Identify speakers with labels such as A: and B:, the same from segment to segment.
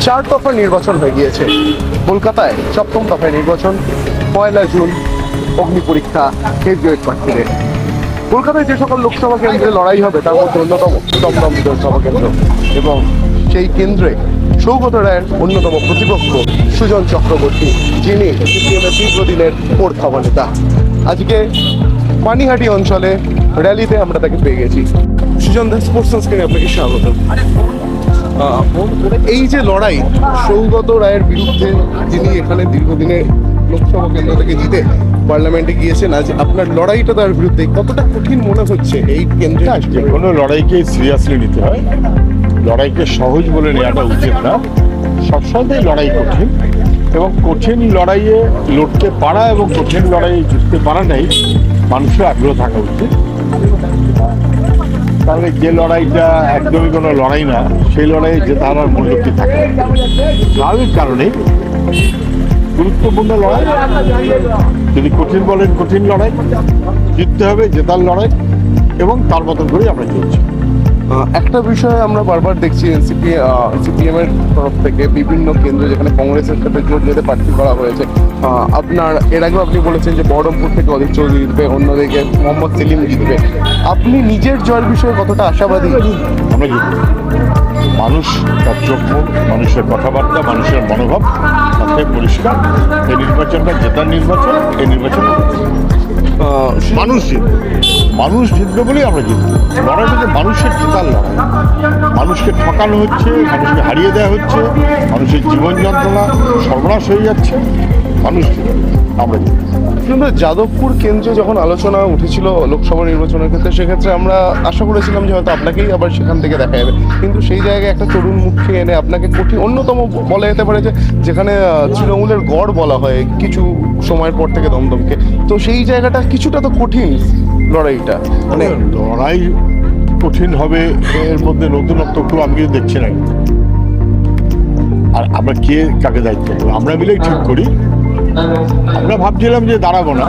A: চার দফা নির্বাচন হয়ে গিয়েছে কলকাতায়। সপ্তম দফায় নির্বাচন 1 জুন, অগ্নি পরীক্ষা কেন্দ্রীয় প্রার্থীদের। কলকাতায় যে সকল লোকসভা কেন্দ্রে লড়াই হবে তার মধ্যে অন্যতম দমদম বিধানসভা কেন্দ্র, এবং সেই কেন্দ্রে সৌগত রায়ের অন্যতম প্রতিপক্ষ সুজন চক্রবর্তী, যিনি সিপিএমের দীর্ঘদিনের কোর নেতা। আজকে পানিহাটি অঞ্চলে র্যালিতে আমরা তাকে পেয়ে গেছি। সুজন দা, স্পোর্টস সংস্কৃতি আপনাকে স্বাগত। এই যে লড়াই সৌগত রায়ের বিরুদ্ধে, যিনি এখানে দীর্ঘদিনের লোকসভা কেন্দ্র থেকে জিতে পার্লামেন্টে গিয়েছেন, আজ আপনার লড়াইটা তার বিরুদ্ধে কতটা কঠিন মনে হচ্ছে এই কেন্দ্রে?
B: যে কোনো লড়াইকে সিরিয়াসলি নিতে হয়, লড়াইকে সহজ বলে নেওয়াটা উচিত না। সবসময় লড়াই কঠিন, এবং কঠিন লড়াইয়ে লড়তে পারা এবং কঠিন লড়াইয়ে জিততে পারাটাই মানুষের আগ্রহ থাকা উচিত। তাহলে যে লড়াইটা একদমই কোনো লড়াই না, সেই লড়াইয়ে জেতা হারার মূল্য কি থাকে? স্বাভাবিক কারণেই গুরুত্বপূর্ণ লড়াই। যদি কঠিন বলেন, কঠিন লড়াই, জিততে হবে, জেতার লড়াই, এবং তার মতন করেই আমরা চলছি।
A: একটা বিষয় আমরা বারবার দেখছি, সিপিএম এর তরফ থেকে বিভিন্ন কেন্দ্র যেখানে কংগ্রেসের সাথে জোট বেঁধে প্রার্থী করা হয়েছে। আপনার এর আগেও আপনি বলেছেন যে বহরমপুর থেকে অধীর চৌধুরী জিতবে, অন্যদিকে মোহাম্মদ সেলিম জিতবে। আপনি নিজের জয়ের বিষয়ে কতটা আশাবাদী?
B: আমরা জিতব। মানুষ তার চোখ মুখ, মানুষের কথাবার্তা, মানুষের মনোভাব তাতে পরিষ্কার। এই নির্বাচনটা জেতার নির্বাচন। এই নির্বাচন মানুষ জিতবে, মানুষ জিতবে বলেই আমরা জিতব। লড়াইটা যে মানুষের জেতার লড়াই। মানুষকে ঠকানো হচ্ছে, মানুষকে হারিয়ে দেওয়া হচ্ছে, মানুষের জীবন যন্ত্রণা সর্বনাশ হয়ে যাচ্ছে, মানুষ জিতবে, আমরা জিতব।
A: কিন্তু যাদবপুর কেন্দ্রে যখন আলোচনা উঠেছিল লোকসভা নির্বাচনের ক্ষেত্রে, সেক্ষেত্রে আমরা আশা করেছিলাম যে হয়তো আপনাকেই আবার সেখান থেকে দেখা যাবে, কিন্তু সেই জায়গায় একটা তরুণ মুখকে এনে আপনাকে কঠিন, অন্যতম বলা যেতে পারে যে যেখানে তৃণমূলের গড় বলা হয় কিছু সময়ের পর থেকে দমদমকে, তো সেই জায়গাটা কিছুটা তো কঠিন লড়াইটা।
B: মানে লড়াই কঠিন হবে, এর মধ্যে নতুনত্ব খুব আমি কিছু দেখছি না। আর আমরা কে কাকে দায়িত্ব দেবো আমরা মিলেই ঠিক করি। আমরা ভাবছিলাম যে দাঁড়াবো না,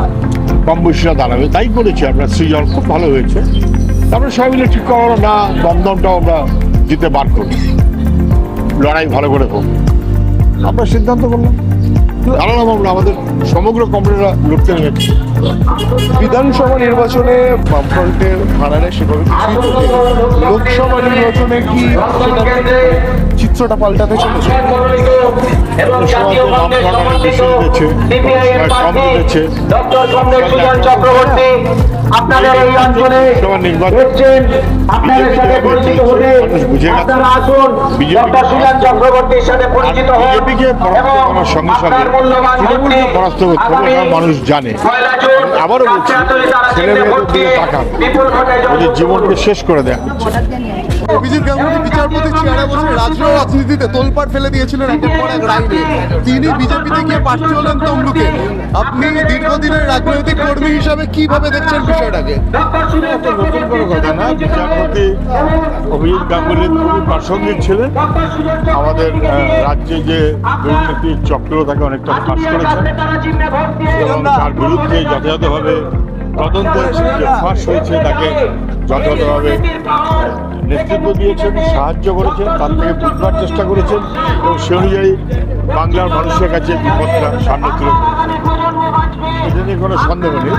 B: কম বয়সীরা দাঁড়াবে, তাই করেছি আমরা। সৃজন খুব ভালো হয়েছে। তারপরে সবাই মিলে ঠিক করো না, দমদমটাও আমরা জিতে বার করি, লড়াই ভালো করে হোক। আমরা সিদ্ধান্ত করলাম, দাঁড়ালাম আমরা, আমাদের সমগ্র কমরেডরা লড়তে নেমেছি।
A: বিধানসভা নির্বাচনে বামফ্রন্টের ভাড়ারে সেভাবে লোকসভা নির্বাচনে কি চিত্রটা পাল্টাতে চলেছে?
C: আপনাদের এই অঞ্চলে দেখছেন, আপনাদের সাথে পরিচিত হতে আপনারা আসুন, ডক্টর সুজন চক্রবর্তীর সাথে পরিচিত হন এবং আপনার মূল্যবান ভোটটি আগামী
B: মানুষ জানে। আবারও বলছি, ছেলে মেয়েদের দিকে তাকান, ওদের জীবনকে শেষ করে দেয়া হচ্ছে।
A: অভিজিৎ গাঙ্গুলি বিচারপতি 6 বছর রাজনীতিতে তোলপাড় ফেলে দিয়েছিলেন একের পর এক রায় নিয়ে। তিনি বিজেপিতে গিয়ে প্রার্থী হলেন তমলুকে। আপনি দীর্ঘদিনের রাজনৈতিক কর্মী হিসাবে কিভাবে দেখছেন বিষয়টাকে?
B: নতুন কোনো কথা না, বিচারপতি অভিজিৎ গাঙ্গুলি খুবই প্রাসঙ্গিক ছিলেন। আমাদের রাজ্যে যে দুর্নীতির চক্র তাকে অনেকটা ফাঁস করেছেন, এবং তার বিরুদ্ধে যথাযথভাবে তদন্ত হয়েছে, যে ফাঁস হয়েছে তাকে যথাযথভাবে নেতৃত্ব দিয়েছেন, সাহায্য করেছেন, তার থেকে বুঝবার চেষ্টা করেছেন, এবং সে অনুযায়ী বাংলার মানুষের কাছে বিপদটা সামনে তুলে ধরেছেন। এটা নিয়ে কোনো সন্দেহ নেই।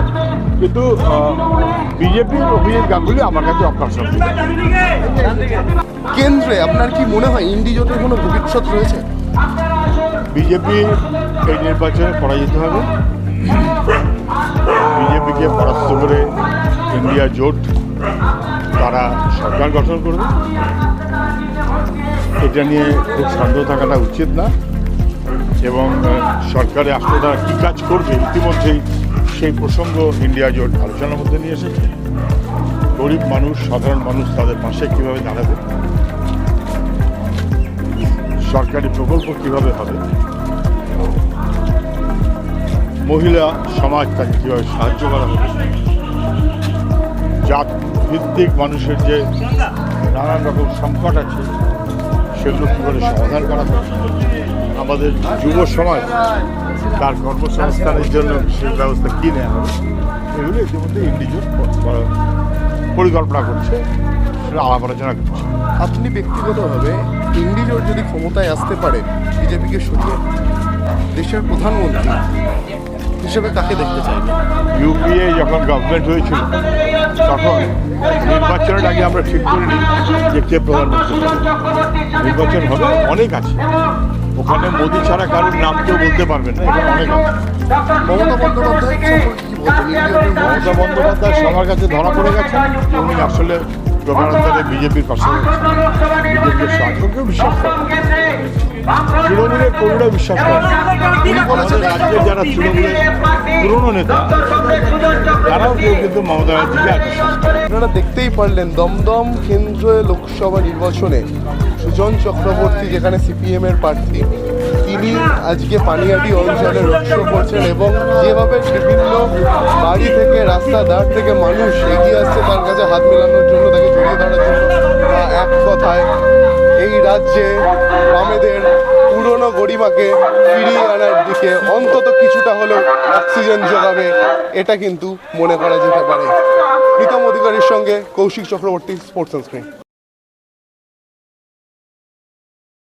B: কিন্তু বিজেপির অভিজিৎ গাঙ্গুলি আমার কাছে অপ্রাসঙ্গিক।
A: কেন্দ্রে আপনার কি মনে হয় ইন্ডি জোটের কোনো ভবিষ্যৎ রয়েছে?
B: বিজেপি এই নির্বাচনে পরাজিত হবে। বিজেপিকে পরাস্ত করে ইন্ডিয়া জোট তারা সরকার গঠন করবে। এটা নিয়ে খুব সন্দেহ থাকাটা উচিত না, এবং সরকারে আসলে তারা কী কাজ করবে ইতিমধ্যেই সেই প্রসঙ্গ ইন্ডিয়া জোট আলোচনার মধ্যে নিয়ে এসেছে। গরিব মানুষ, সাধারণ মানুষ তাদের পাশে কীভাবে দাঁড়াবে, সরকারি প্রকল্প কীভাবে হবে, মহিলা সমাজ তাকে কীভাবে সাহায্য করা হবে, জাত ভিত্তিক মানুষের যে নানান রকম সংকট আছে সেগুলো কীভাবে সমাধান করা হবে, আমাদের যুব সমাজ তার কর্মসংস্থানের জন্য সেই ব্যবস্থা কী নেওয়া হবে, এগুলো ইতিমধ্যে ইন্ডিজোর পরিকল্পনা করছে, সেটা আলাপ আলোচনা করছে।
A: আপনি ব্যক্তিগতভাবে ইন্ডিজোর যদি ক্ষমতায় আসতে পারে বিজেপিকে সরিয়ে, দেশের প্রধানমন্ত্রী হিসেবে কাকে দেখতে চাইবেন?
B: ইউপিএ যখন গভর্নমেন্ট হয়েছিল তখন নির্বাচনের আগে আমরা ঠিক করিনি যে কে প্রধানমন্ত্রী হবে। নির্বাচন হবে, অনেক আছে ওখানে, মোদি ছাড়া কারোর নাম কেউ বলতে পারবেন না, এখানে অনেক আছে।
A: মমতা বন্দ্যোপাধ্যায় সম্পর্কে কি বলবেন? ইন্ডিয়ার
B: মমতা বন্দ্যোপাধ্যায় সবার কাছে ধরা পড়ে গেছে, উনি আসলে প্রধানমন্ত্রী বিজেপির পাশে বিজেপির শাসককেও বিশ্বাস করে, তৃণমূলের কর্মীরা বিশ্বাস করে। আমাদের রাজ্যের যারা তৃণমূলের পুরনো নেতা তারাও কেউ কিন্তু মমতা ব্যানার্জিকে আর বিশ্বাস করে।
A: আপনারা দেখতেই পারলেন দমদম কেন্দ্রীয় লোকসভা নির্বাচনে সুজন চক্রবর্তী, যেখানে সিপিএম এর প্রার্থী, তিনি আজকে পানিহাটি অঞ্চলে রোড শো করছেন এবং যেভাবে বিভিন্ন বাড়ি থেকে, রাস্তার ধার থেকে মানুষ এগিয়ে আসছে তার কাছে হাত মেলানোর জন্য, তাকে জড়িয়ে ধরার জন্য, বা এক কথায় এই রাজ্যে বামেদের পুরনো গরিমাকে ফিরিয়ে আনার দিকে অন্তত কিছুটা হলেও অক্সিজেন যোগাবে, এটা কিন্তু মনে করা যেতে পারে। প্রীতম অধিকারীর সঙ্গে কৌশিক চক্রবর্তী, স্পোর্টস সানস্ক্রিন।